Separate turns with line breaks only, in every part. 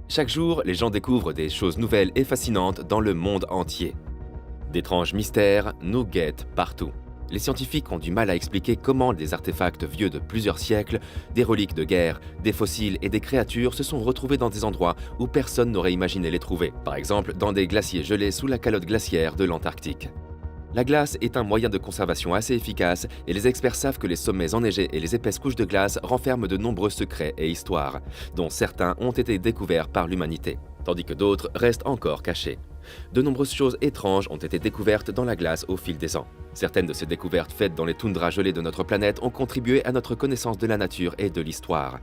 Chaque jour, les gens découvrent des choses nouvelles et fascinantes dans le monde entier. D'étranges mystères nous guettent partout. Les scientifiques ont du mal à expliquer comment des artefacts vieux de plusieurs siècles, des reliques de guerre, des fossiles et des créatures se sont retrouvés dans des endroits où personne n'aurait imaginé les trouver, par exemple dans des glaciers gelés sous la calotte glaciaire de l'Antarctique. La glace est un moyen de conservation assez efficace et les experts savent que les sommets enneigés et les épaisses couches de glace renferment de nombreux secrets et histoires, dont certains ont été découverts par l'humanité, tandis que d'autres restent encore cachés. De nombreuses choses étranges ont été découvertes dans la glace au fil des ans. Certaines de ces découvertes faites dans les toundras gelées de notre planète ont contribué à notre connaissance de la nature et de l'histoire.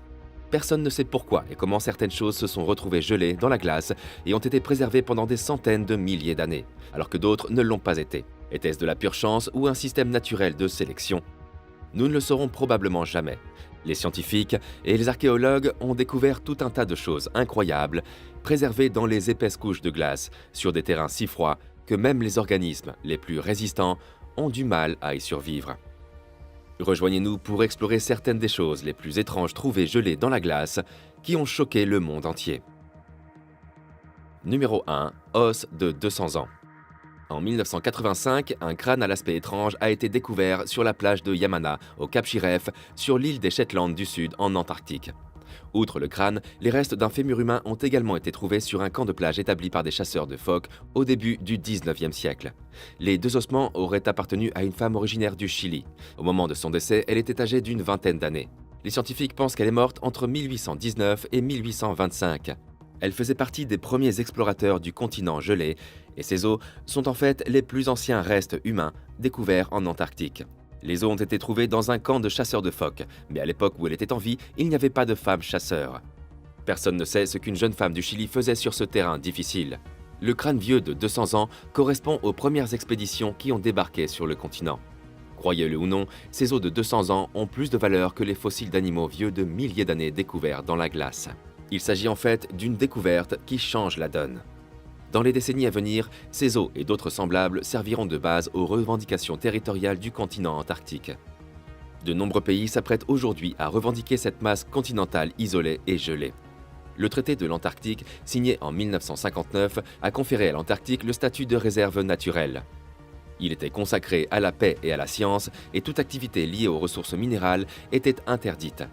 Personne ne sait pourquoi et comment certaines choses se sont retrouvées gelées dans la glace et ont été préservées pendant des centaines de milliers d'années, alors que d'autres ne l'ont pas été. Était-ce de la pure chance ou un système naturel de sélection? Nous ne le saurons probablement jamais. Les scientifiques et les archéologues ont découvert tout un tas de choses incroyables, préservées dans les épaisses couches de glace, sur des terrains si froids que même les organismes les plus résistants ont du mal à y survivre. Rejoignez-nous pour explorer certaines des choses les plus étranges trouvées gelées dans la glace qui ont choqué le monde entier. Numéro 1. Os de 200 ans. En 1985, un crâne à l'aspect étrange a été découvert sur la plage de Yamana, au Cap Shiref, sur l'île des Shetland du Sud, en Antarctique. Outre le crâne, les restes d'un fémur humain ont également été trouvés sur un camp de plage établi par des chasseurs de phoques au début du 19e siècle. Les deux ossements auraient appartenu à une femme originaire du Chili. Au moment de son décès, elle était âgée d'une vingtaine d'années. Les scientifiques pensent qu'elle est morte entre 1819 et 1825. Elle faisait partie des premiers explorateurs du continent gelé, et ces os sont en fait les plus anciens restes humains découverts en Antarctique. Les os ont été trouvés dans un camp de chasseurs de phoques, mais à l'époque où elle était en vie, il n'y avait pas de femmes chasseurs. Personne ne sait ce qu'une jeune femme du Chili faisait sur ce terrain difficile. Le crâne vieux de 200 ans correspond aux premières expéditions qui ont débarqué sur le continent. Croyez-le ou non, ces os de 200 ans ont plus de valeur que les fossiles d'animaux vieux de milliers d'années découverts dans la glace. Il s'agit en fait d'une découverte qui change la donne. Dans les décennies à venir, ces os et d'autres semblables serviront de base aux revendications territoriales du continent antarctique. De nombreux pays s'apprêtent aujourd'hui à revendiquer cette masse continentale isolée et gelée. Le traité de l'Antarctique, signé en 1959, a conféré à l'Antarctique le statut de réserve naturelle. Il était consacré à la paix et à la science, et toute activité liée aux ressources minérales était interdite.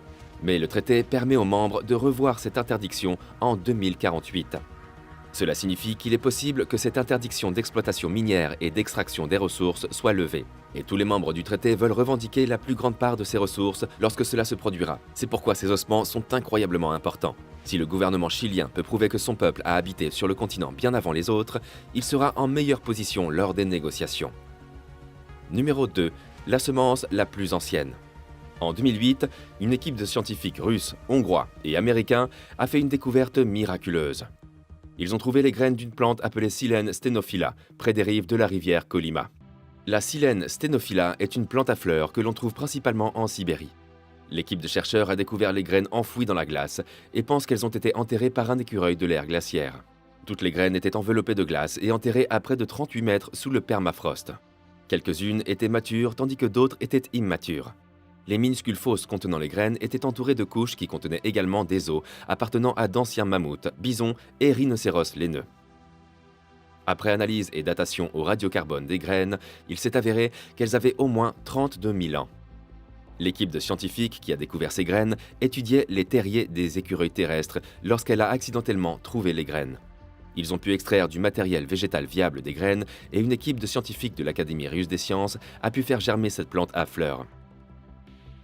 Mais le traité permet aux membres de revoir cette interdiction en 2048. Cela signifie qu'il est possible que cette interdiction d'exploitation minière et d'extraction des ressources soit levée. Et tous les membres du traité veulent revendiquer la plus grande part de ces ressources lorsque cela se produira. C'est pourquoi ces ossements sont incroyablement importants. Si le gouvernement chilien peut prouver que son peuple a habité sur le continent bien avant les autres, il sera en meilleure position lors des négociations. Numéro 2. La semence la plus ancienne. En 2008, une équipe de scientifiques russes, hongrois et américains a fait une découverte miraculeuse. Ils ont trouvé les graines d'une plante appelée Silene stenophila, près des rives de la rivière Kolyma. La Silene stenophila est une plante à fleurs que l'on trouve principalement en Sibérie. L'équipe de chercheurs a découvert les graines enfouies dans la glace et pense qu'elles ont été enterrées par un écureuil de l'ère glaciaire. Toutes les graines étaient enveloppées de glace et enterrées à près de 38 mètres sous le permafrost. Quelques-unes étaient matures tandis que d'autres étaient immatures. Les minuscules fosses contenant les graines étaient entourées de couches qui contenaient également des os appartenant à d'anciens mammouths, bisons et rhinocéros laineux. Après analyse et datation au radiocarbone des graines, il s'est avéré qu'elles avaient au moins 32 000 ans. L'équipe de scientifiques qui a découvert ces graines étudiait les terriers des écureuils terrestres lorsqu'elle a accidentellement trouvé les graines. Ils ont pu extraire du matériel végétal viable des graines et une équipe de scientifiques de l'Académie russe des sciences a pu faire germer cette plante à fleurs.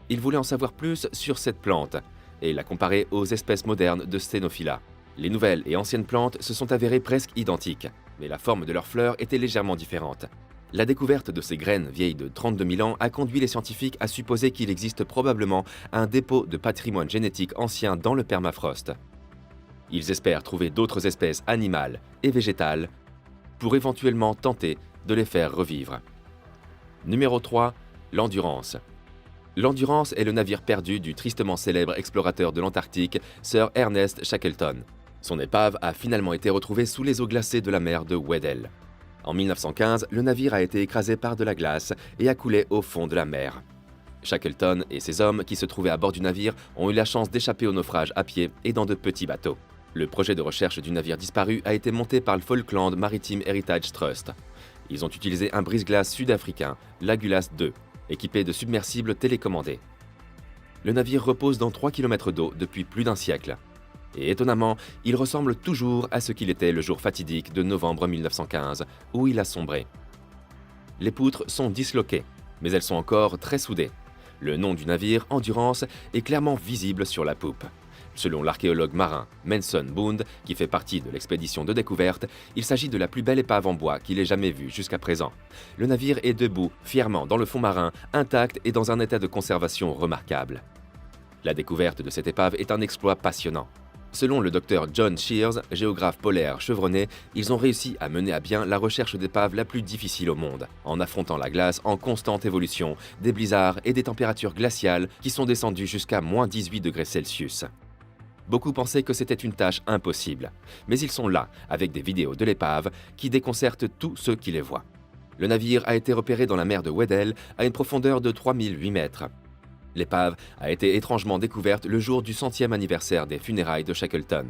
Ils voulaient en savoir plus sur cette plante et la comparer aux espèces modernes de Stenophila. Les nouvelles et anciennes plantes se sont avérées presque identiques, mais la forme de leurs fleurs était légèrement différente. La découverte de ces graines vieilles de 32 000 ans a conduit les scientifiques à supposer qu'il existe probablement un dépôt de patrimoine génétique ancien dans le permafrost. Ils espèrent trouver d'autres espèces animales et végétales pour éventuellement tenter de les faire revivre. Numéro 3. L'Endurance. L'Endurance est le navire perdu du tristement célèbre explorateur de l'Antarctique, Sir Ernest Shackleton. Son épave a finalement été retrouvée sous les eaux glacées de la mer de Weddell. En 1915, le navire a été écrasé par de la glace et a coulé au fond de la mer. Shackleton et ses hommes qui se trouvaient à bord du navire ont eu la chance d'échapper au naufrage à pied et dans de petits bateaux. Le projet de recherche du navire disparu a été monté par le Falkland Maritime Heritage Trust. Ils ont utilisé un brise-glace sud-africain, l'Agulas II, équipé de submersibles télécommandés. Le navire repose dans 3 km d'eau depuis plus d'un siècle. Et étonnamment, il ressemble toujours à ce qu'il était le jour fatidique de novembre 1915, où il a sombré. Les poutres sont disloquées, mais elles sont encore très soudées. Le nom du navire, Endurance, est clairement visible sur la poupe. Selon l'archéologue marin Manson Bund, qui fait partie de l'expédition de découverte, il s'agit de la plus belle épave en bois qu'il ait jamais vue jusqu'à présent. Le navire est debout, fièrement dans le fond marin, intact et dans un état de conservation remarquable. La découverte de cette épave est un exploit passionnant. Selon le docteur John Shears, géographe polaire chevronné, ils ont réussi à mener à bien la recherche d'épaves la plus difficile au monde, en affrontant la glace en constante évolution, des blizzards et des températures glaciales qui sont descendues jusqu'à moins 18 degrés Celsius. Beaucoup pensaient que c'était une tâche impossible, mais ils sont là, avec des vidéos de l'épave qui déconcertent tous ceux qui les voient. Le navire a été repéré dans la mer de Weddell à une profondeur de 3008 mètres. L'épave a été étrangement découverte le jour du 100e anniversaire des funérailles de Shackleton.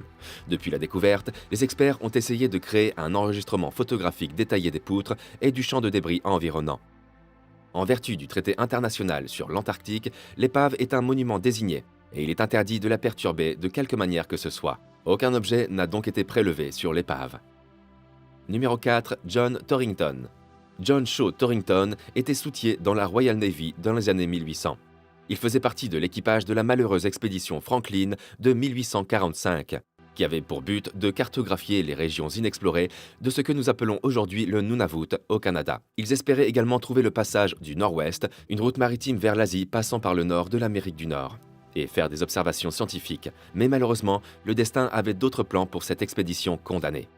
Depuis la découverte, les experts ont essayé de créer un enregistrement photographique détaillé des poutres et du champ de débris environnant. En vertu du traité international sur l'Antarctique, l'épave est un monument désigné et il est interdit de la perturber de quelque manière que ce soit. Aucun objet n'a donc été prélevé sur l'épave. Numéro 4. John Torrington. John Shaw Torrington était soutier dans la Royal Navy dans les années 1800. Il faisait partie de l'équipage de la malheureuse expédition Franklin de 1845, qui avait pour but de cartographier les régions inexplorées de ce que nous appelons aujourd'hui le Nunavut au Canada. Ils espéraient également trouver le passage du Nord-Ouest, une route maritime vers l'Asie passant par le nord de l'Amérique du Nord, et faire des observations scientifiques. Mais malheureusement, le destin avait d'autres plans pour cette expédition condamnée.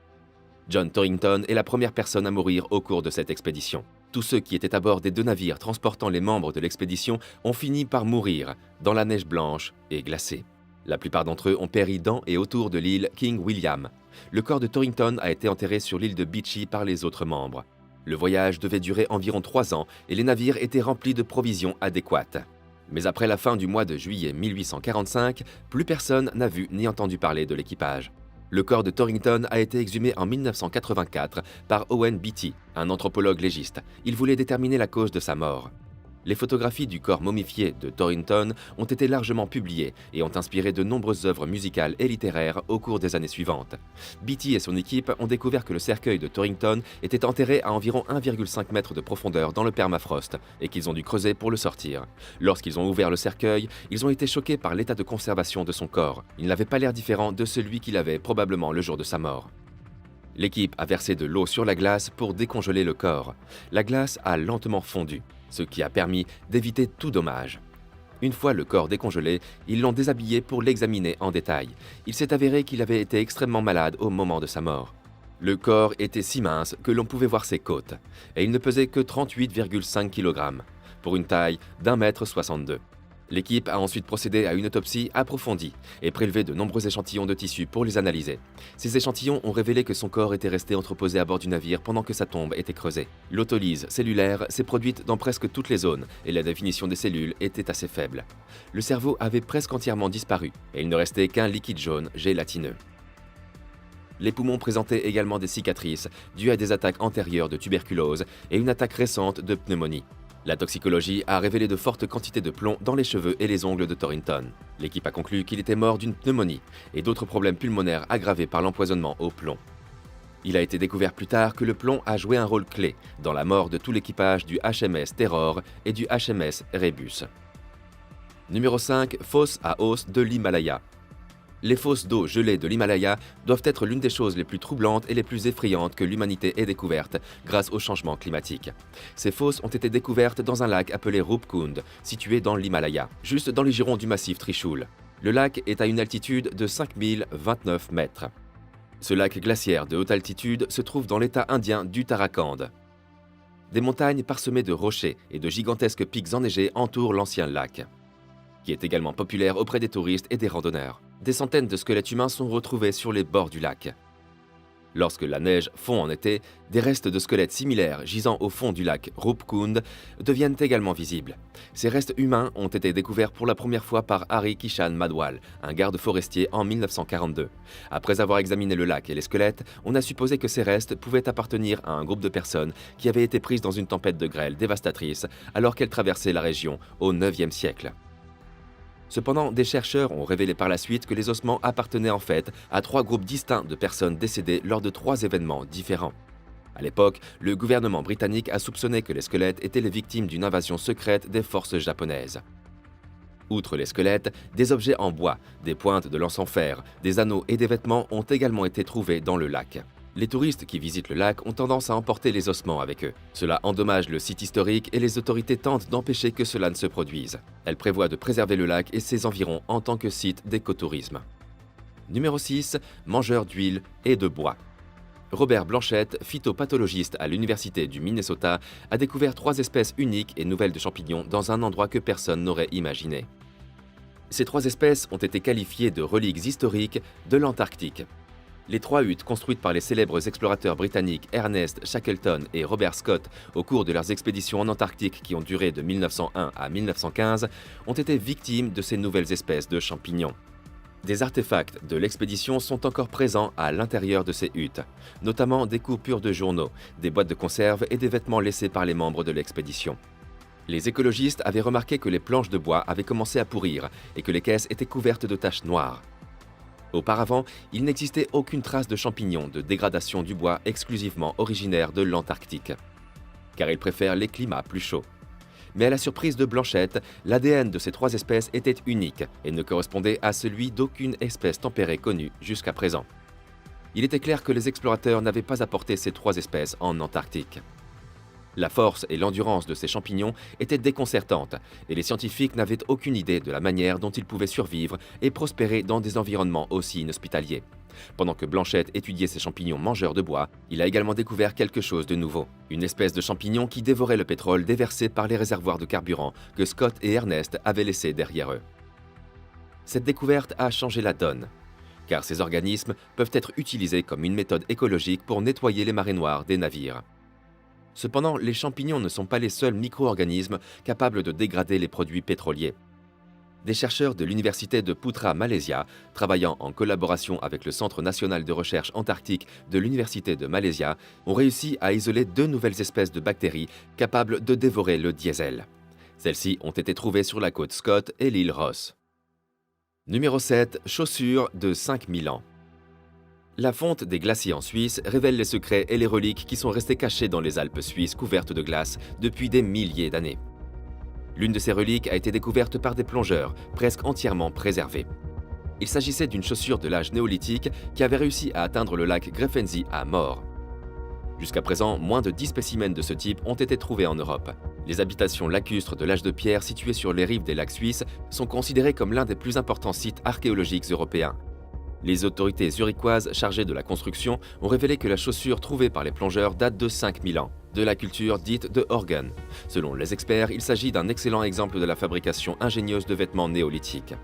John Torrington est la première personne à mourir au cours de cette expédition. Tous ceux qui étaient à bord des 2 navires transportant les membres de l'expédition ont fini par mourir dans la neige blanche et glacée. La plupart d'entre eux ont péri dans et autour de l'île King William. Le corps de Torrington a été enterré sur l'île de Beechey par les autres membres. Le voyage devait durer environ 3 ans et les navires étaient remplis de provisions adéquates. Mais après la fin du mois de juillet 1845, plus personne n'a vu ni entendu parler de l'équipage. Le corps de Torrington a été exhumé en 1984 par Owen Beatty, un anthropologue légiste. Il voulait déterminer la cause de sa mort. Les photographies du corps momifié de Torrington ont été largement publiées et ont inspiré de nombreuses œuvres musicales et littéraires au cours des années suivantes. Beatty et son équipe ont découvert que le cercueil de Torrington était enterré à environ 1,5 mètre de profondeur dans le permafrost et qu'ils ont dû creuser pour le sortir. Lorsqu'ils ont ouvert le cercueil, ils ont été choqués par l'état de conservation de son corps. Il n'avait pas l'air différent de celui qu'il avait probablement le jour de sa mort. L'équipe a versé de l'eau sur la glace pour décongeler le corps. La glace a lentement fondu, ce qui a permis d'éviter tout dommage. Une fois le corps décongelé, ils l'ont déshabillé pour l'examiner en détail. Il s'est avéré qu'il avait été extrêmement malade au moment de sa mort. Le corps était si mince que l'on pouvait voir ses côtes, et il ne pesait que 38,5 kg, pour une taille d'1,62 m. L'équipe a ensuite procédé à une autopsie approfondie et prélevé de nombreux échantillons de tissu pour les analyser. Ces échantillons ont révélé que son corps était resté entreposé à bord du navire pendant que sa tombe était creusée. L'autolyse cellulaire s'est produite dans presque toutes les zones et la définition des cellules était assez faible. Le cerveau avait presque entièrement disparu et il ne restait qu'un liquide jaune gélatineux. Les poumons présentaient également des cicatrices dues à des attaques antérieures de tuberculose et une attaque récente de pneumonie. La toxicologie a révélé de fortes quantités de plomb dans les cheveux et les ongles de Torrington. L'équipe a conclu qu'il était mort d'une pneumonie et d'autres problèmes pulmonaires aggravés par l'empoisonnement au plomb. Il a été découvert plus tard que le plomb a joué un rôle clé dans la mort de tout l'équipage du HMS Terror et du HMS Rebus. Numéro 5. Fosse à os de l'Himalaya. Les fosses d'eau gelées de l'Himalaya doivent être l'une des choses les plus troublantes et les plus effrayantes que l'humanité ait découvertes grâce au changement climatique. Ces fosses ont été découvertes dans un lac appelé Rupkund, situé dans l'Himalaya, juste dans les girons du massif Trishul. Le lac est à une altitude de 5029 mètres. Ce lac glaciaire de haute altitude se trouve dans l'état indien d'Uttarakhand. Des montagnes parsemées de rochers et de gigantesques pics enneigés entourent l'ancien lac, qui est également populaire auprès des touristes et des randonneurs. Des centaines de squelettes humains sont retrouvés sur les bords du lac. Lorsque la neige fond en été, des restes de squelettes similaires gisant au fond du lac Ruppkund deviennent également visibles. Ces restes humains ont été découverts pour la première fois par Harry Kishan Madwal, un garde forestier en 1942. Après avoir examiné le lac et les squelettes, on a supposé que ces restes pouvaient appartenir à un groupe de personnes qui avaient été prises dans une tempête de grêle dévastatrice alors qu'elles traversaient la région au IXe siècle. Cependant, des chercheurs ont révélé par la suite que les ossements appartenaient en fait à 3 groupes distincts de personnes décédées lors de 3 événements différents. À l'époque, le gouvernement britannique a soupçonné que les squelettes étaient les victimes d'une invasion secrète des forces japonaises. Outre les squelettes, des objets en bois, des pointes de lance en fer, des anneaux et des vêtements ont également été trouvés dans le lac. Les touristes qui visitent le lac ont tendance à emporter les ossements avec eux. Cela endommage le site historique et les autorités tentent d'empêcher que cela ne se produise. Elles prévoient de préserver le lac et ses environs en tant que site d'écotourisme. Numéro 6. Mangeurs d'huile et de bois. Robert Blanchette, phytopathologiste à l'Université du Minnesota, a découvert 3 espèces uniques et nouvelles de champignons dans un endroit que personne n'aurait imaginé. Ces 3 espèces ont été qualifiées de reliques historiques de l'Antarctique. Les 3 huttes construites par les célèbres explorateurs britanniques Ernest Shackleton et Robert Scott au cours de leurs expéditions en Antarctique qui ont duré de 1901 à 1915 ont été victimes de ces nouvelles espèces de champignons. Des artefacts de l'expédition sont encore présents à l'intérieur de ces huttes, notamment des coupures de journaux, des boîtes de conserve et des vêtements laissés par les membres de l'expédition. Les écologistes avaient remarqué que les planches de bois avaient commencé à pourrir et que les caisses étaient couvertes de taches noires. Auparavant, il n'existait aucune trace de champignons de dégradation du bois exclusivement originaires de l'Antarctique, car ils préfèrent les climats plus chauds. Mais à la surprise de Blanchette, l'ADN de ces 3 espèces était unique et ne correspondait à celui d'aucune espèce tempérée connue jusqu'à présent. Il était clair que les explorateurs n'avaient pas apporté ces 3 espèces en Antarctique. La force et l'endurance de ces champignons étaient déconcertantes et les scientifiques n'avaient aucune idée de la manière dont ils pouvaient survivre et prospérer dans des environnements aussi inhospitaliers. Pendant que Blanchette étudiait ces champignons mangeurs de bois, il a également découvert quelque chose de nouveau. Une espèce de champignon qui dévorait le pétrole déversé par les réservoirs de carburant que Scott et Ernest avaient laissés derrière eux. Cette découverte a changé la donne, car ces organismes peuvent être utilisés comme une méthode écologique pour nettoyer les marées noires des navires. Cependant, les champignons ne sont pas les seuls micro-organismes capables de dégrader les produits pétroliers. Des chercheurs de l'Université de Putra, Malaysia, travaillant en collaboration avec le Centre national de recherche antarctique de l'Université de Malaysia, ont réussi à isoler 2 nouvelles espèces de bactéries capables de dévorer le diesel. Celles-ci ont été trouvées sur la côte Scott et l'île Ross. Numéro 7. Chaussures de 5000 ans. La fonte des glaciers en Suisse révèle les secrets et les reliques qui sont restés cachés dans les Alpes suisses couvertes de glace depuis des milliers d'années. L'une de ces reliques a été découverte par des plongeurs, presque entièrement préservée. Il s'agissait d'une chaussure de l'âge néolithique qui avait réussi à atteindre le lac Greffensee à mort. Jusqu'à présent, moins de 10 spécimens de ce type ont été trouvés en Europe. Les habitations lacustres de l'âge de pierre situées sur les rives des lacs suisses sont considérées comme l'un des plus importants sites archéologiques européens. Les autorités zurichoises chargées de la construction ont révélé que la chaussure trouvée par les plongeurs date de 5000 ans, de la culture dite de Horgen. Selon les experts, il s'agit d'un excellent exemple de la fabrication ingénieuse de vêtements néolithiques.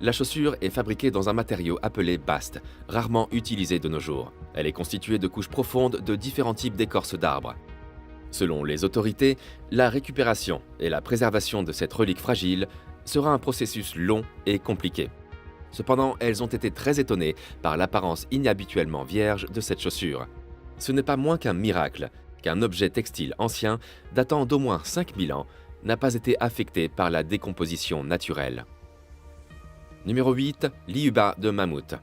La chaussure est fabriquée dans un matériau appelé bast, rarement utilisé de nos jours. Elle est constituée de couches profondes de différents types d'écorce d'arbres. Selon les autorités, la récupération et la préservation de cette relique fragile sera un processus long et compliqué. Cependant, elles ont été très étonnées par l'apparence inhabituellement vierge de cette chaussure. Ce n'est pas moins qu'un miracle qu'un objet textile ancien, datant d'au moins 5000 ans, n'a pas été affecté par la décomposition naturelle. Numéro 8. Liuba de mammouth.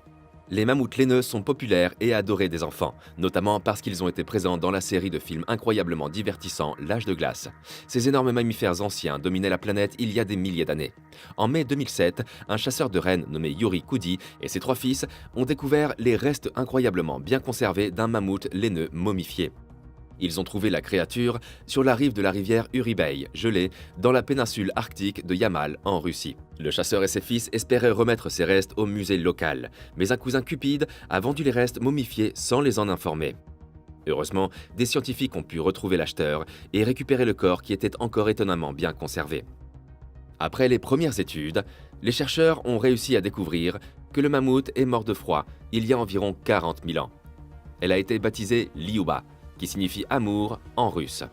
Les mammouths laineux sont populaires et adorés des enfants, notamment parce qu'ils ont été présents dans la série de films incroyablement divertissants L'âge de glace. Ces énormes mammifères anciens dominaient la planète il y a des milliers d'années. En mai 2007, un chasseur de rennes nommé Yuri Koudi et ses 3 fils ont découvert les restes incroyablement bien conservés d'un mammouth laineux momifié. Ils ont trouvé la créature sur la rive de la rivière Uribey, gelée, dans la péninsule arctique de Yamal, en Russie. Le chasseur et ses fils espéraient remettre ces restes au musée local, mais un cousin cupide a vendu les restes momifiés sans les en informer. Heureusement, des scientifiques ont pu retrouver l'acheteur et récupérer le corps qui était encore étonnamment bien conservé. Après les premières études, les chercheurs ont réussi à découvrir que le mammouth est mort de froid il y a environ 40 000 ans. Elle a été baptisée Lyuba, qui signifie amour en russe.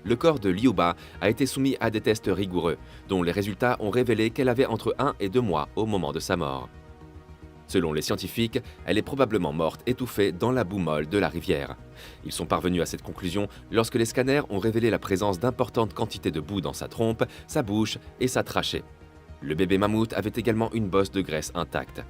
Le corps de Lyuba a été soumis à des tests rigoureux, dont les résultats ont révélé qu'elle avait entre 1 et 2 mois au moment de sa mort. Selon les scientifiques, elle est probablement morte étouffée dans la boue molle de la rivière. Ils sont parvenus à cette conclusion lorsque les scanners ont révélé la présence d'importantes quantités de boue dans sa trompe, sa bouche et sa trachée. Le bébé mammouth avait également une bosse de graisse intacte.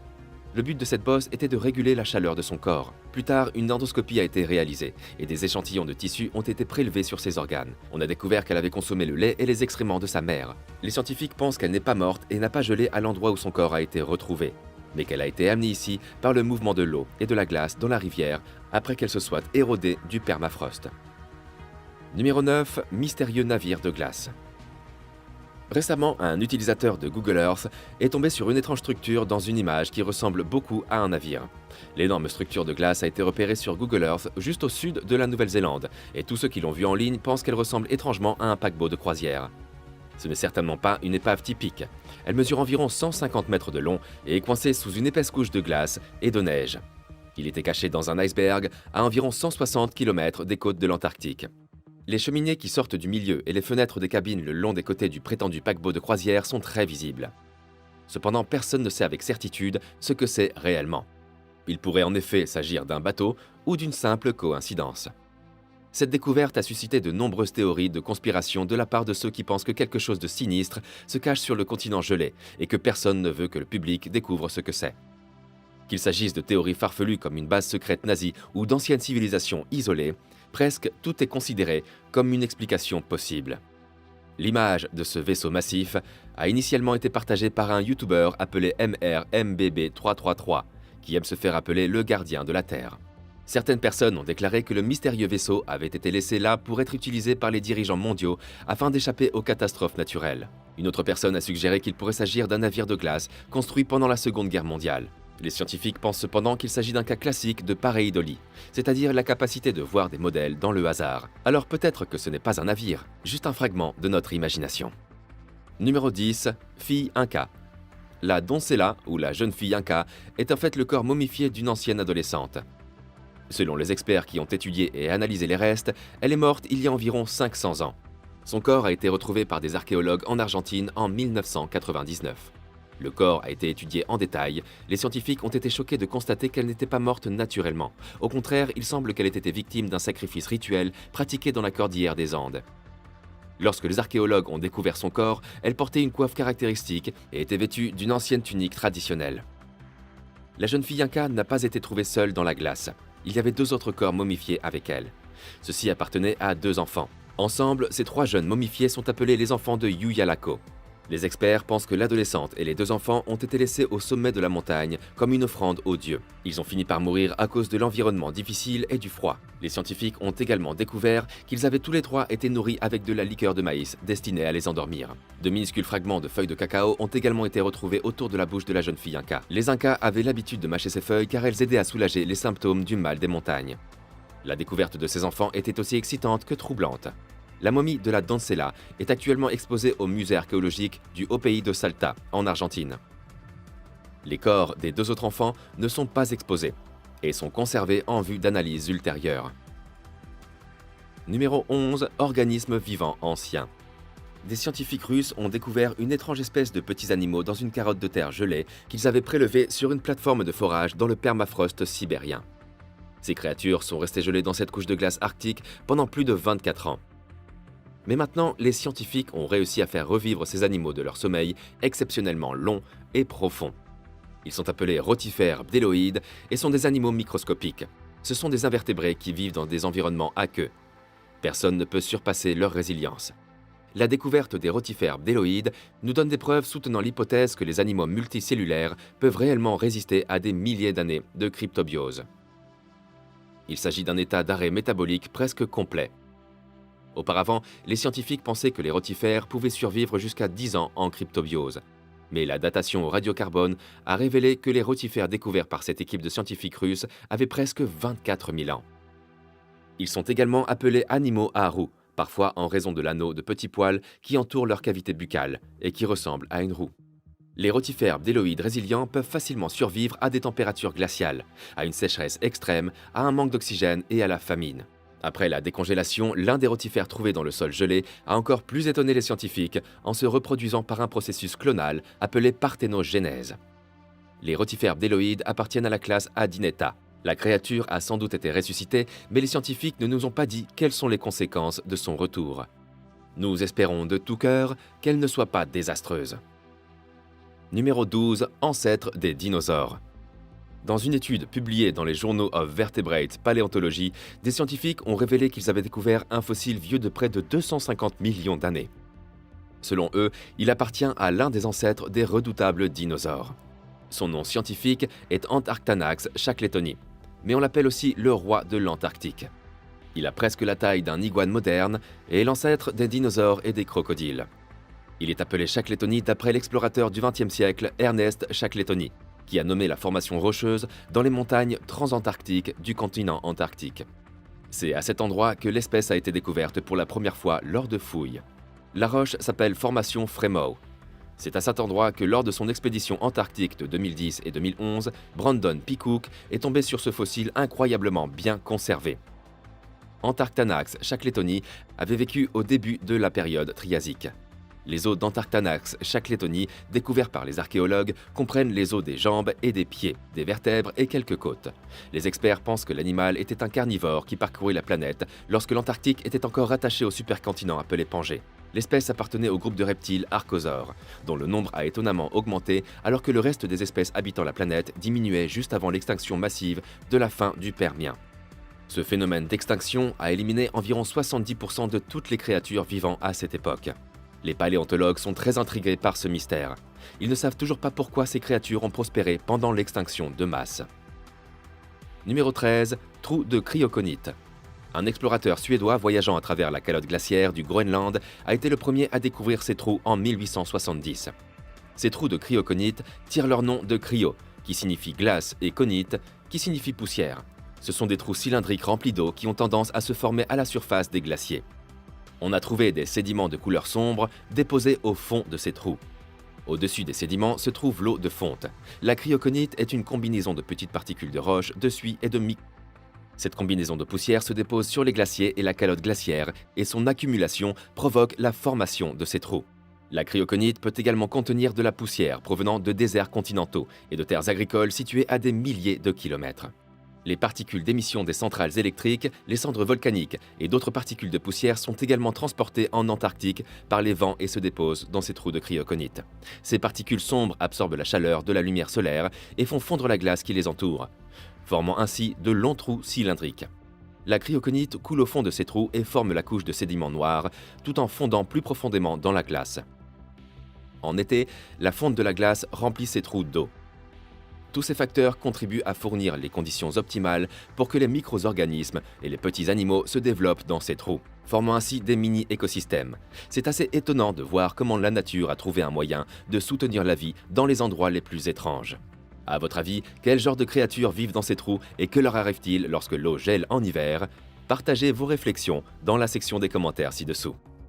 Le but de cette bosse était de réguler la chaleur de son corps. Plus tard, une endoscopie a été réalisée et des échantillons de tissu ont été prélevés sur ses organes. On a découvert qu'elle avait consommé le lait et les excréments de sa mère. Les scientifiques pensent qu'elle n'est pas morte et n'a pas gelé à l'endroit où son corps a été retrouvé, mais qu'elle a été amenée ici par le mouvement de l'eau et de la glace dans la rivière après qu'elle se soit érodée du permafrost. Numéro 9. Mystérieux navire de glace. Récemment, un utilisateur de Google Earth est tombé sur une étrange structure dans une image qui ressemble beaucoup à un navire. L'énorme structure de glace a été repérée sur Google Earth juste au sud de la Nouvelle-Zélande, et tous ceux qui l'ont vue en ligne pensent qu'elle ressemble étrangement à un paquebot de croisière. Ce n'est certainement pas une épave typique. Elle mesure environ 150 mètres de long et est coincée sous une épaisse couche de glace et de neige. Il était caché dans un iceberg à environ 160 km des côtes de l'Antarctique. Les cheminées qui sortent du milieu et les fenêtres des cabines le long des côtés du prétendu paquebot de croisière sont très visibles. Cependant, personne ne sait avec certitude ce que c'est réellement. Il pourrait en effet s'agir d'un bateau ou d'une simple coïncidence. Cette découverte a suscité de nombreuses théories de conspiration de la part de ceux qui pensent que quelque chose de sinistre se cache sur le continent gelé et que personne ne veut que le public découvre ce que c'est. Qu'il s'agisse de théories farfelues comme une base secrète nazie ou d'anciennes civilisations isolées, presque tout est considéré comme une explication possible. L'image de ce vaisseau massif a initialement été partagée par un YouTuber appelé MRMBB333, qui aime se faire appeler le gardien de la Terre. Certaines personnes ont déclaré que le mystérieux vaisseau avait été laissé là pour être utilisé par les dirigeants mondiaux afin d'échapper aux catastrophes naturelles. Une autre personne a suggéré qu'il pourrait s'agir d'un navire de glace construit pendant la Seconde Guerre mondiale. Les scientifiques pensent cependant qu'il s'agit d'un cas classique de pareidolie, c'est-à-dire la capacité de voir des modèles dans le hasard. Alors peut-être que ce n'est pas un navire, juste un fragment de notre imagination. Numéro 10. Fille Inca. La Doncella, ou la jeune fille Inca, est en fait le corps momifié d'une ancienne adolescente. Selon les experts qui ont étudié et analysé les restes, elle est morte il y a environ 500 ans. Son corps a été retrouvé par des archéologues en Argentine en 1999. Le corps a été étudié en détail. Les scientifiques ont été choqués de constater qu'elle n'était pas morte naturellement. Au contraire, il semble qu'elle ait été victime d'un sacrifice rituel pratiqué dans la cordillère des Andes. Lorsque les archéologues ont découvert son corps, elle portait une coiffe caractéristique et était vêtue d'une ancienne tunique traditionnelle. La jeune fille Inca n'a pas été trouvée seule dans la glace. Il y avait 2 autres corps momifiés avec elle. Ceux-ci appartenaient à 2 enfants. Ensemble, ces 3 jeunes momifiés sont appelés les enfants de Yuyalako. Les experts pensent que l'adolescente et les 2 enfants ont été laissés au sommet de la montagne comme une offrande aux dieux. Ils ont fini par mourir à cause de l'environnement difficile et du froid. Les scientifiques ont également découvert qu'ils avaient tous les 3 été nourris avec de la liqueur de maïs destinée à les endormir. De minuscules fragments de feuilles de cacao ont également été retrouvés autour de la bouche de la jeune fille Inca. Les Incas avaient l'habitude de mâcher ces feuilles car elles aidaient à soulager les symptômes du mal des montagnes. La découverte de ces enfants était aussi excitante que troublante. La momie de la Doncella est actuellement exposée au musée archéologique du Haut Pays de Salta, en Argentine. Les corps des 2 autres enfants ne sont pas exposés et sont conservés en vue d'analyses ultérieures. Numéro 11. Organismes vivants anciens. Des scientifiques russes ont découvert une étrange espèce de petits animaux dans une carotte de terre gelée qu'ils avaient prélevée sur une plateforme de forage dans le permafrost sibérien. Ces créatures sont restées gelées dans cette couche de glace arctique pendant plus de 24 ans. Mais maintenant, les scientifiques ont réussi à faire revivre ces animaux de leur sommeil exceptionnellement long et profond. Ils sont appelés rotifères bdelloïdes et sont des animaux microscopiques. Ce sont des invertébrés qui vivent dans des environnements aqueux. Personne ne peut surpasser leur résilience. La découverte des rotifères bdelloïdes nous donne des preuves soutenant l'hypothèse que les animaux multicellulaires peuvent réellement résister à des milliers d'années de cryptobiose. Il s'agit d'un état d'arrêt métabolique presque complet. Auparavant, les scientifiques pensaient que les rotifères pouvaient survivre jusqu'à 10 ans en cryptobiose. Mais la datation au radiocarbone a révélé que les rotifères découverts par cette équipe de scientifiques russes avaient presque 24 000 ans. Ils sont également appelés animaux à roues, parfois en raison de l'anneau de petits poils qui entourent leur cavité buccale et qui ressemblent à une roue. Les rotifères bdelloïdes résilients peuvent facilement survivre à des températures glaciales, à une sécheresse extrême, à un manque d'oxygène et à la famine. Après la décongélation, l'un des rotifères trouvés dans le sol gelé a encore plus étonné les scientifiques en se reproduisant par un processus clonal appelé parthénogénèse. Les rotifères bdelloïdes appartiennent à la classe Adineta. La créature a sans doute été ressuscitée, mais les scientifiques ne nous ont pas dit quelles sont les conséquences de son retour. Nous espérons de tout cœur qu'elle ne soit pas désastreuse. Numéro 12. Ancêtre des dinosaures. Dans une étude publiée dans les journaux of Vertebrate Paleontology, des scientifiques ont révélé qu'ils avaient découvert un fossile vieux de près de 250 millions d'années. Selon eux, il appartient à l'un des ancêtres des redoutables dinosaures. Son nom scientifique est Antarctanax shackletoni, mais on l'appelle aussi le roi de l'Antarctique. Il a presque la taille d'un iguane moderne et est l'ancêtre des dinosaures et des crocodiles. Il est appelé Shackletoni d'après l'explorateur du XXe siècle Ernest Shackletoni, qui a nommé la formation rocheuse dans les montagnes transantarctiques du continent antarctique. C'est à cet endroit que l'espèce a été découverte pour la première fois lors de fouilles. La roche s'appelle formation Fremow. C'est à cet endroit que lors de son expédition antarctique de 2010 et 2011, Brandon Peacock est tombé sur ce fossile incroyablement bien conservé. Antarctanax shackletoni avait vécu au début de la période triasique. Les os d'Antarctanax shackletoni, découverts par les archéologues, comprennent les os des jambes et des pieds, des vertèbres et quelques côtes. Les experts pensent que l'animal était un carnivore qui parcourait la planète lorsque l'Antarctique était encore rattaché au supercontinent appelé Pangée. L'espèce appartenait au groupe de reptiles Archosaures, dont le nombre a étonnamment augmenté alors que le reste des espèces habitant la planète diminuait juste avant l'extinction massive de la fin du Permien. Ce phénomène d'extinction a éliminé environ 70% de toutes les créatures vivant à cette époque. Les paléontologues sont très intrigués par ce mystère. Ils ne savent toujours pas pourquoi ces créatures ont prospéré pendant l'extinction de masse. Numéro 13. Trou de cryoconite. Un explorateur suédois voyageant à travers la calotte glaciaire du Groenland a été le premier à découvrir ces trous en 1870. Ces trous de cryoconite tirent leur nom de cryo, qui signifie glace, et conite, qui signifie poussière. Ce sont des trous cylindriques remplis d'eau qui ont tendance à se former à la surface des glaciers. On a trouvé des sédiments de couleur sombre déposés au fond de ces trous. Au-dessus des sédiments se trouve l'eau de fonte. La cryoconite est une combinaison de petites particules de roche, de suie et de micro. Cette combinaison de poussière se dépose sur les glaciers et la calotte glaciaire et son accumulation provoque la formation de ces trous. La cryoconite peut également contenir de la poussière provenant de déserts continentaux et de terres agricoles situées à des milliers de kilomètres. Les particules d'émission des centrales électriques, les cendres volcaniques et d'autres particules de poussière sont également transportées en Antarctique par les vents et se déposent dans ces trous de cryoconite. Ces particules sombres absorbent la chaleur de la lumière solaire et font fondre la glace qui les entoure, formant ainsi de longs trous cylindriques. La cryoconite coule au fond de ces trous et forme la couche de sédiments noirs, tout en fondant plus profondément dans la glace. En été, la fonte de la glace remplit ces trous d'eau. Tous ces facteurs contribuent à fournir les conditions optimales pour que les micro-organismes et les petits animaux se développent dans ces trous, formant ainsi des mini-écosystèmes. C'est assez étonnant de voir comment la nature a trouvé un moyen de soutenir la vie dans les endroits les plus étranges. À votre avis, quel genre de créatures vivent dans ces trous et que leur arrive-t-il lorsque l'eau gèle en hiver? Partagez vos réflexions dans la section des commentaires ci-dessous.